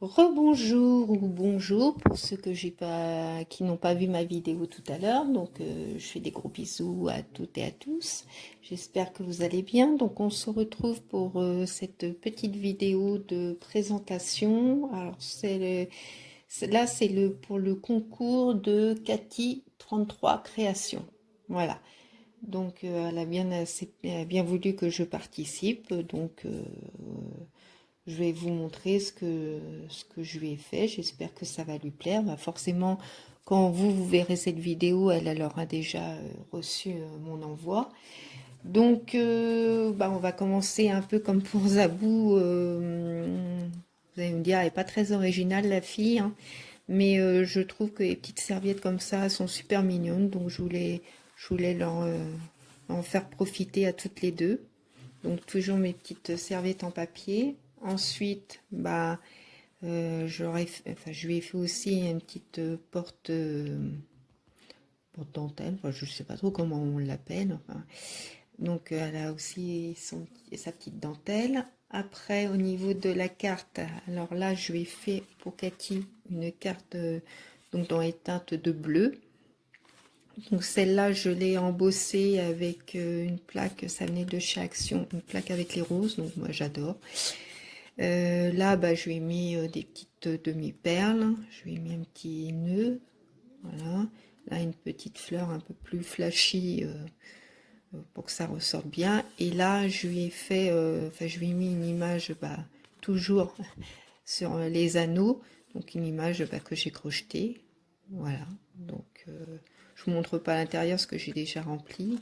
Rebonjour ou bonjour pour ceux qui n'ont pas vu ma vidéo tout à l'heure. Donc, je fais des gros bisous à toutes et à tous. J'espère que vous allez bien. Donc, on se retrouve pour cette petite vidéo de présentation. Alors, là, c'est pour le concours de Cathy 33 créations. Voilà. Donc, elle a bien voulu que je participe. Donc, je vais vous montrer ce que je lui ai fait. J'espère que ça va lui plaire. Bah, forcément, quand vous verrez cette vidéo, elle aura déjà reçu mon envoi. Donc, bah, on va commencer un peu comme pour Zabou. Vous allez me dire, elle n'est pas très originale, la fille, hein, mais je trouve que les petites serviettes comme ça sont super mignonnes. Donc, je voulais en faire profiter à toutes les deux. Donc, toujours mes petites serviettes en papier. Ensuite, bah, je lui ai fait aussi une petite porte dentelle. Enfin, je ne sais pas trop comment on l'appelle. Enfin, donc, elle a aussi sa petite dentelle. Après, au niveau de la carte, alors là, je lui ai fait pour Cathy une carte donc dans les teintes de bleu. Donc celle-là, je l'ai embossée avec une plaque, ça venait de chez Action, une plaque avec les roses, donc moi j'adore. Là, bah, je lui ai mis des petites demi-perles, je lui ai mis un petit nœud, voilà. Là, une petite fleur un peu plus flashy pour que ça ressorte bien. Et là, je lui ai fait, je lui ai mis une image, bah, toujours sur les anneaux, donc une image bah, que j'ai crochetée, voilà. Donc, je vous montre pas l'intérieur ce que j'ai déjà rempli.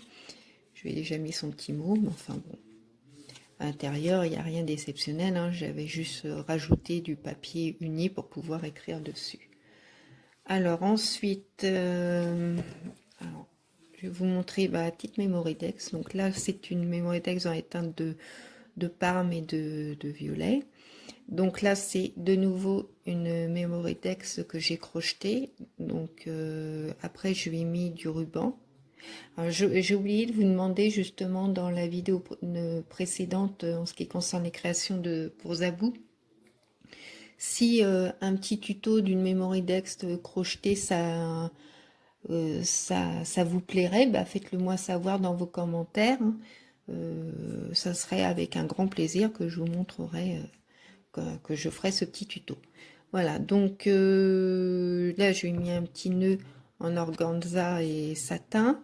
Je lui ai déjà mis son petit mot, mais enfin bon. À l'intérieur, il n'y a rien d'exceptionnel, hein. J'avais juste rajouté du papier uni pour pouvoir écrire dessus. Alors ensuite, je vais vous montrer la petite Mémoridex. Donc là, c'est une Mémoridex dans les teintes de Parme et de violet. Donc là, c'est de nouveau une Mémoridex que j'ai crochetée. Donc après, je lui ai mis du ruban. J'ai oublié de vous demander justement dans la vidéo précédente en ce qui concerne les créations pour Zabou, si un petit tuto d'une Mémoridex crochetée ça vous plairait, bah faites-le moi savoir dans vos commentaires, hein. Ça serait avec un grand plaisir que je vous montrerai, que je ferai ce petit tuto. Voilà, donc là je lui ai mis un petit nœud en organza et satin.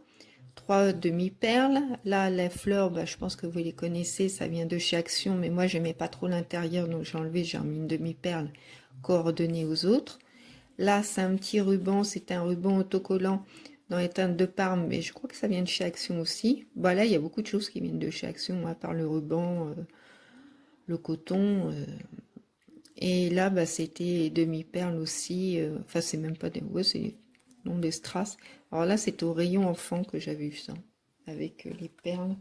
3 demi-perles. Là, les fleurs, bah, je pense que vous les connaissez, ça vient de chez Action, mais moi, j'aimais pas trop l'intérieur, donc j'ai enlevé, j'ai remis une demi-perle coordonnée aux autres. Là, c'est un petit ruban, c'est un ruban autocollant dans les teintes de Parme, mais je crois que ça vient de chez Action aussi. Bah là, il y a beaucoup de choses qui viennent de chez Action, à part le ruban, le coton. Et là, bah, c'était demi-perles aussi. Enfin, c'est même pas des... Ouais, c'est non, des strass. Alors là, c'est au rayon enfant que j'avais vu ça. Avec les perles.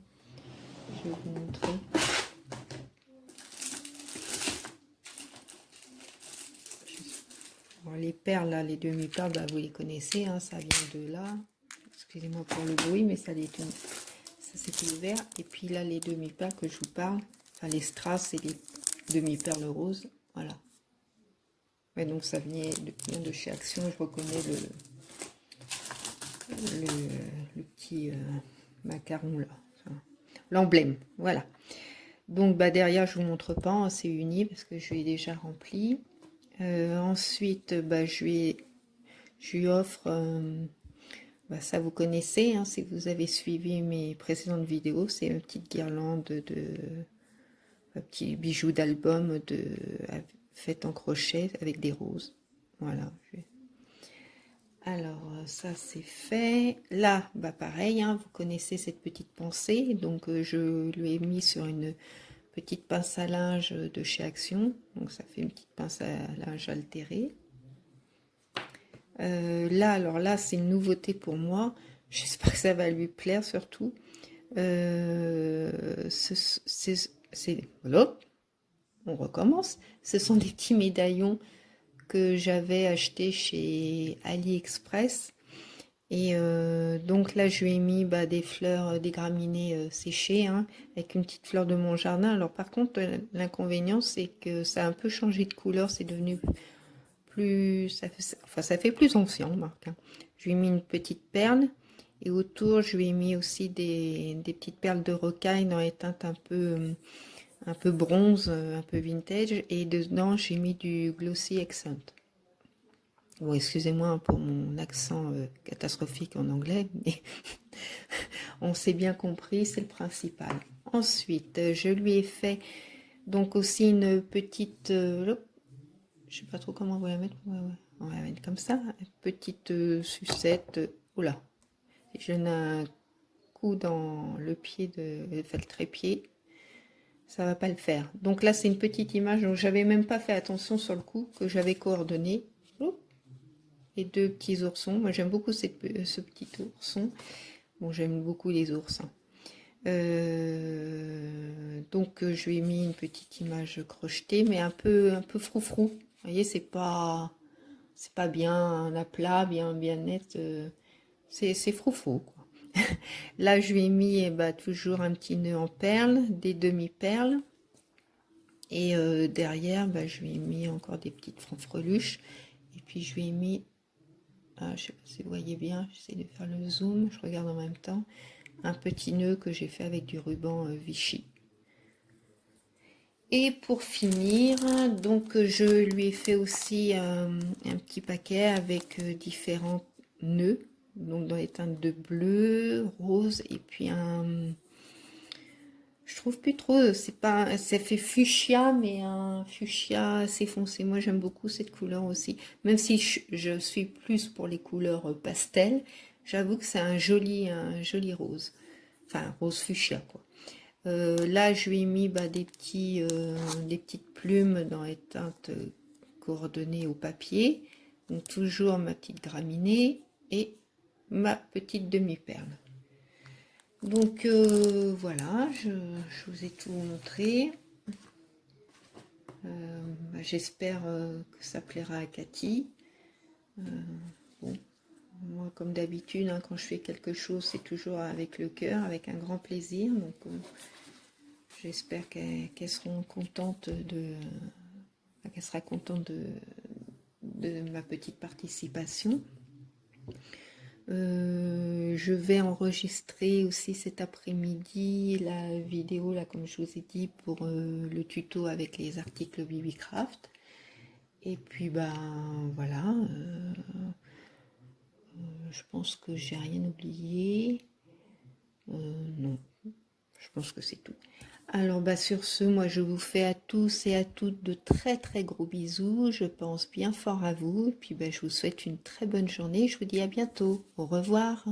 Je vais vous montrer. Alors, les perles, là, les demi-perles, bah, vous les connaissez, hein, ça vient de là. Excusez-moi pour le bruit, mais ça c'était ouvert. Et puis là, les demi-perles que je vous parle, enfin les strass et les demi-perles roses, voilà. Ouais, donc ça vient de chez Action, je reconnais le petit macaron là, l'emblème, voilà. Donc bah derrière je vous montre pas, hein, c'est uni parce que je l'ai déjà rempli. Ensuite bah, je lui offre, bah, ça vous connaissez, hein, si vous avez suivi mes précédentes vidéos, c'est une petite guirlande un petit bijou d'album fait en crochet avec des roses, voilà. Alors, ça c'est fait. Là, bah pareil, hein, vous connaissez cette petite pensée. Donc, je lui ai mis sur une petite pince à linge de chez Action. Donc, ça fait une petite pince à linge altérée. Là, alors là, c'est une nouveauté pour moi. J'espère que ça va lui plaire surtout. Voilà, on recommence. Ce sont des petits médaillons que j'avais achetés chez AliExpress. Et donc là, je lui ai mis des fleurs, des graminées séchées, hein, avec une petite fleur de mon jardin. Alors par contre, l'inconvénient, c'est que ça a un peu changé de couleur. C'est devenu plus... ça fait plus ancien, Marc, hein. Je lui ai mis une petite perle. Et autour, je lui ai mis aussi des petites perles de rocaille dans les teintes un peu bronze, un peu vintage. Et dedans, j'ai mis du Glossy Accent. Bon, excusez-moi pour mon accent catastrophique en anglais, mais on s'est bien compris, c'est le principal. Ensuite, je lui ai fait donc aussi une petite... je sais pas trop comment on va la mettre. Ouais, ouais. On va la mettre comme ça. Une petite sucette. Oula. Je n'ai un coup dans le pied le trépied. Ça va pas le faire. Donc là, c'est une petite image. Donc j'avais même pas fait attention sur le coup que j'avais coordonné. Les deux petits oursons. Moi, j'aime beaucoup ce petit ourson. Bon, j'aime beaucoup les ours, hein. Donc, je lui ai mis une petite image crochetée, mais un peu froufrou. Vous voyez, c'est pas bien à plat, bien net. C'est froufrou, quoi. Là, je lui ai mis toujours un petit nœud en perles, des demi-perles. Et derrière, je lui ai mis encore des petites fanfreluches. Et puis, je lui ai mis... Ah, je sais pas si vous voyez bien, j'essaie de faire le zoom, je regarde en même temps. Un petit nœud que j'ai fait avec du ruban Vichy. Et pour finir, donc je lui ai fait aussi un petit paquet avec différents nœuds, donc dans les teintes de bleu, rose et puis je trouve plus trop, c'est pas, ça fait fuchsia, mais un fuchsia assez foncé. Moi j'aime beaucoup cette couleur aussi, même si je suis plus pour les couleurs pastel. J'avoue que c'est un joli rose, enfin rose fuchsia quoi. Là, je lui ai mis des petites plumes dans les teintes coordonnées au papier. Donc, toujours ma petite graminée et ma petite demi-perle. Donc, voilà, je vous ai tout montré. J'espère que ça plaira à Cathy. Bon, moi, comme d'habitude, hein, quand je fais quelque chose, c'est toujours avec le cœur, avec un grand plaisir. Donc, j'espère qu'elles seront contentes qu'elle sera contente de ma petite participation. Je vais enregistrer aussi cet après-midi la vidéo, là, comme je vous ai dit, pour le tuto avec les articles Bibicraft. Et puis, voilà. Je pense que j'ai rien oublié. Non, je pense que c'est tout. Alors sur ce, moi je vous fais à tous et à toutes de très très gros bisous. Je pense bien fort à vous. Et puis je vous souhaite une très bonne journée. Je vous dis à bientôt. Au revoir.